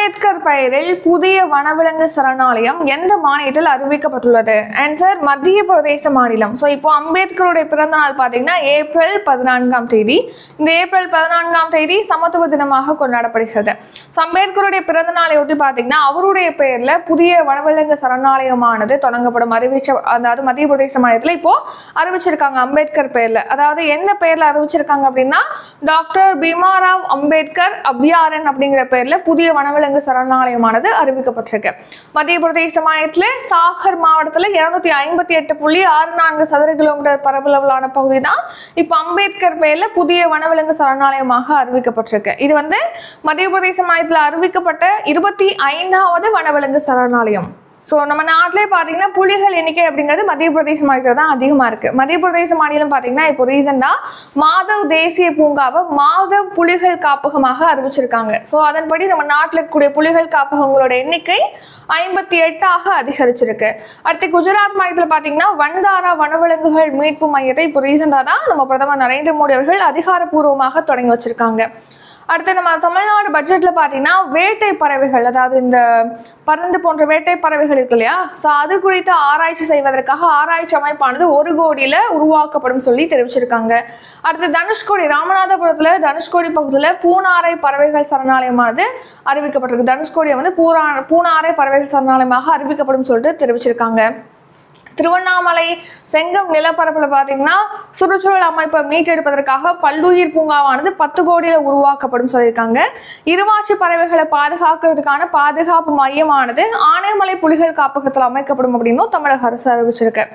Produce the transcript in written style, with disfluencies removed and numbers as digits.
அம்பேத்கர் பெயரில் புதிய வனவிலங்கு சரணாலயம் எந்த மாநிலத்தில் அறிவிக்கப்பட்டுள்ளது? ஆன்சர் மத்திய பிரதேச மாநிலம். ஸோ இப்போ அம்பேத்கருடைய பிறந்த நாள் பார்த்தீங்கன்னா ஏப்ரல் 14ஆம் தேதி. இந்த ஏப்ரல் 14ஆம் தேதி சமத்துவ தினமாக கொண்டாடப்படுகிறது. ஸோ அம்பேத்கருடைய பிறந்த நாளை ஒட்டி பார்த்தீங்கன்னா அவருடைய பெயர்ல புதிய வனவிலங்கு சரணாலயமானது தொடங்கப்படும் அதாவது மத்திய பிரதேச மாநிலத்தில் இப்போ அறிவிச்சிருக்காங்க அம்பேத்கர் பெயர்ல. அதாவது எந்த பெயர்ல அறிவிச்சிருக்காங்க அப்படின்னா டாக்டர் பீமாராவ் அம்பேத்கர் அபியாரன் அப்படிங்கிற பெயர்ல புதிய வனவிலங்கு சரணாலயமானது அறிவிக்கப்பட்டிருக்கு. மத்திய பிரதேச மாநிலத்தில் சாகர் மாவட்டத்தில் 258.64 சதுர கிலோமீட்டர் பரப்பளவிலான பகுதி தான் இப்ப அம்பேத்கர் பெயர்ல புதிய வனவிலங்கு சரணாலயமாக அறிவிக்கப்பட்டிருக்கு. இது மத்திய பிரதேச மாநிலத்தில் அறிவிக்கப்பட்ட 25வது வனவிலங்கு சரணாலயம். ஸோ நம்ம நாட்டிலே பார்த்தீங்கன்னா புலிகள் எண்ணிக்கை அப்படிங்கிறது மத்திய பிரதேச மாநிலத்தில் தான் அதிகமாக இருக்கு. மத்திய பிரதேச மாநிலம் பார்த்தீங்கன்னா இப்போ ரீசெண்டாக மாதவ் தேசிய பூங்காவை மாதவ் புலிகள் காப்பகமாக அறிவிச்சிருக்காங்க. ஸோ அதன்படி நம்ம நாட்டில் இருக்கக்கூடிய புலிகள் காப்பகங்களோட எண்ணிக்கை 58ஆக அதிகரிச்சிருக்கு. அடுத்து குஜராத் மாநிலத்தில் பார்த்தீங்கன்னா வண்டாரா வனவிலங்குகள் மீட்பு மையத்தை இப்போ ரீசெண்டாக தான் நம்ம பிரதமர் நரேந்திர மோடி அவர்கள் அதிகாரப்பூர்வமாக தொடங்கி வச்சிருக்காங்க. அடுத்து நம்ம தமிழ்நாடு பட்ஜெட்ல பாத்தீங்கன்னா வேட்டை பறவைகள், அதாவது இந்த பருந்து போன்ற வேட்டை பறவைகள் இருக்கு இல்லையா, ஸோ அது குறித்து ஆராய்ச்சி செய்வதற்காக ஆராய்ச்சி அமைப்பானது 1 கோடியில உருவாக்கப்படும் சொல்லி தெரிவிச்சிருக்காங்க. அடுத்து தனுஷ்கோடி, ராமநாதபுரத்துல தனுஷ்கோடி பகுதியில் பூனாரை பறவைகள் சரணாலயமானது அறிவிக்கப்பட்டிருக்கு. தனுஷ்கோடியை பூனாரை பறவைகள் சரணாலயமாக அறிவிக்கப்படும் சொல்லிட்டு தெரிவிச்சிருக்காங்க. திருவண்ணாமலை செங்கம் நிலப்பரப்புல பாத்தீங்கன்னா சுற்றுச்சூழல் அமைப்பை மீட்டெடுப்பதற்காக பல்லுயிர் பூங்காவானது 10 கோடியில உருவாக்கப்படும் சொல்லியிருக்காங்க. இருவாச்சி பறவைகளை பாதுகாக்கிறதுக்கான பாதுகாப்பு மையமானது ஆனைமலை புலிகள் காப்பகத்தில் அமைக்கப்படும் அப்படின்னு தமிழக அரசு அறிவிச்சிருக்கு.